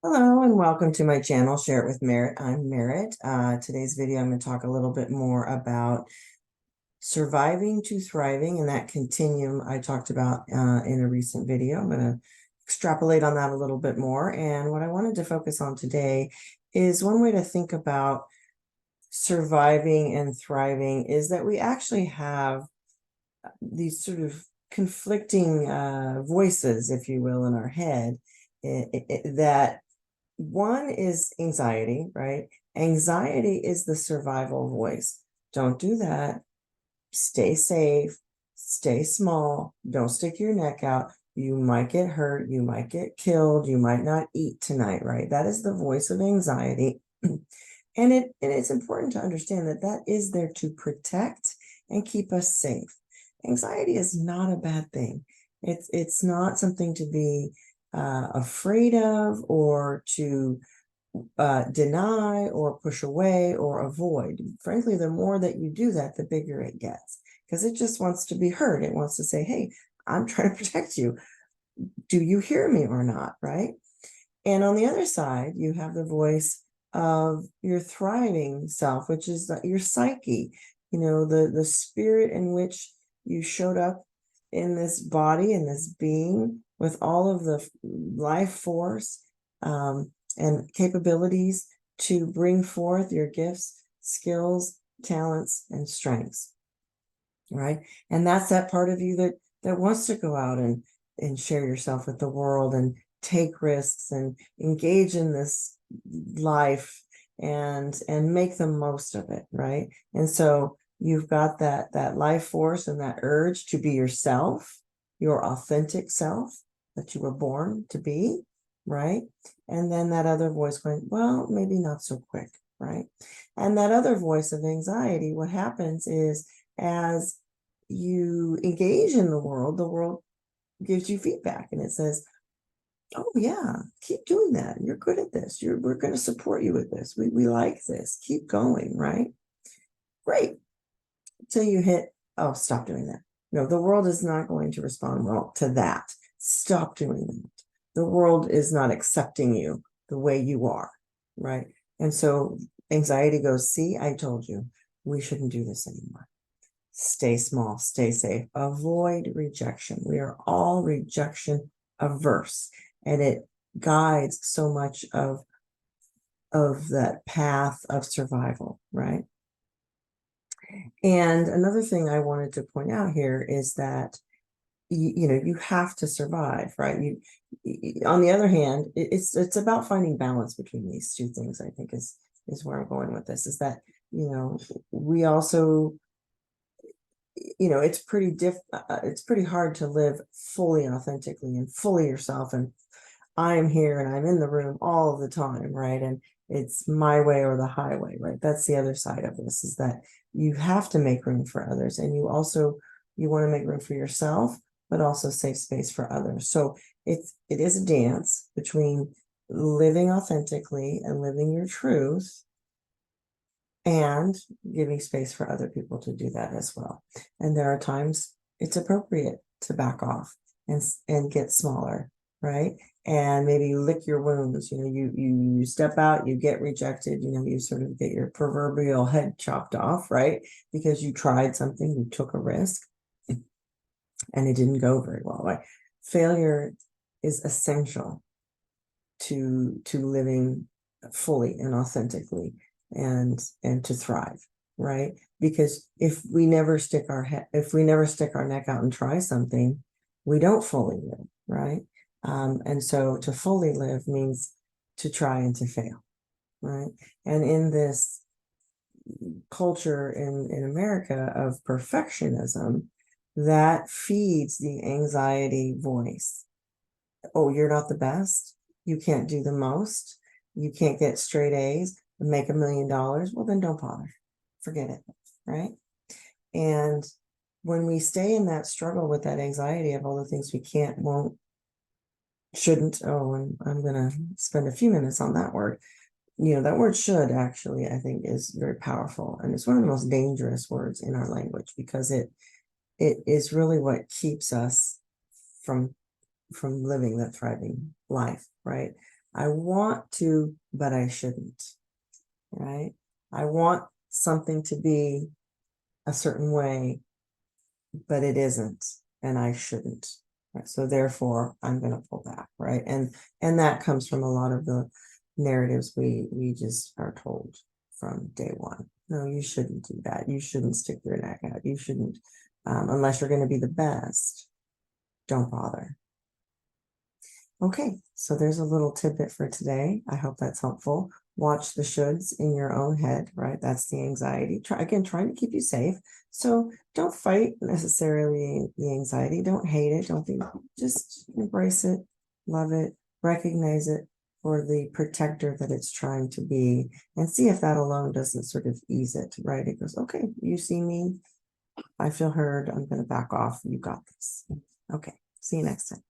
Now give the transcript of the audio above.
Hello and welcome to my channel, Share It with Merit. I'm Merit. Today's video, I'm going to talk a little bit more about surviving to thriving and that continuum I talked about in a recent video. I'm going to extrapolate on that a little bit more. And what I wanted to focus on today is one way to think about surviving and thriving is that we actually have these sort of conflicting voices, if you will, in our head that one is anxiety, right? Anxiety is the survival voice. Don't do that. Stay safe, stay small, don't stick your neck out. You might get hurt, you might get killed, you might not eat tonight, right? That is the voice of anxiety. And it's important to understand that that is there to protect and keep us safe. Anxiety is not a bad thing. It's not something to be afraid of or to deny or push away or avoid. Frankly, the more that you do that, the bigger it gets because it just wants to be heard. It wants to say, hey, I'm trying to protect you. Do you hear me or not? Right. And on the other side, you have the voice of your thriving self, which is your psyche, the spirit in which you showed up in this body, in this being, with all of the life force and capabilities to bring forth your gifts, skills, talents, and strengths, right? And that's that part of you that wants to go out and share yourself with the world and take risks and engage in this life and make the most of it, right? And so you've got that life force and that urge to be yourself, your authentic self that you were born to be, right? And then that other voice going, well, maybe not so quick, right? And that other voice of anxiety, what happens is as you engage in the world gives you feedback and it says, oh yeah, keep doing that. You're good at this. We're going to support you with this. We like this. Keep going, right? Great. Until you hit, oh, stop doing that. No, the world is not going to respond well to that. Stop doing that. The world is not accepting you the way you are, right? And so anxiety goes, see, I told you, we shouldn't do this anymore. Stay small, stay safe, avoid rejection. We are all rejection averse, and it guides so much of that path of survival, right? And another thing I wanted to point out here is that you have to survive, right? On the other hand, it's about finding balance between these two things. I think is where I'm going with this. Is that we also it's pretty hard to live fully authentically and fully yourself and I'm here and I'm in the room all of the time, right? And it's my way or the highway, right? That's the other side of this, is that you have to make room for others, and you want to make room for yourself, but also save space for others. So it is a dance between living authentically and living your truth and giving space for other people to do that as well. And there are times it's appropriate to back off and get smaller, right? And maybe lick your wounds. You step out, you get rejected, you sort of get your proverbial head chopped off, right? Because you tried something, you took a risk and it didn't go very well, right? Failure is essential to living fully and authentically and to thrive, right? Because if we never stick our neck out and try something, we don't fully live, right? And so to fully live means to try and to fail, right? And in this culture in America of perfectionism, that feeds the anxiety voice. Oh, you're not the best. You can't do the most. You can't get straight A's and make $1 million. Well, then don't bother. Forget it. Right. And when we stay in that struggle with that anxiety of all the things we can't, won't, shouldn't, oh, and I'm going to spend a few minutes on that word. That word should actually, I think, is very powerful. And it's one of the most dangerous words in our language because it is really what keeps us from living that thriving life, right? I want to, but I shouldn't, right? I want something to be a certain way, but it isn't, and I shouldn't. Right? So therefore, I'm going to pull back, right? And that comes from a lot of the narratives we just are told from day one. No, you shouldn't do that. You shouldn't stick your neck out. You shouldn't, unless you're going to be the best. Don't bother. Okay, so there's a little tidbit for today. I hope that's helpful. Watch the shoulds in your own head, right? That's the anxiety. Trying to keep you safe. So don't fight necessarily the anxiety. Don't hate it. Don't be, just embrace it, love it, recognize it for the protector that it's trying to be, and see if that alone doesn't sort of ease it, right? It goes, okay, you see me, I feel heard, I'm going to back off. You got this. Okay, see you next time.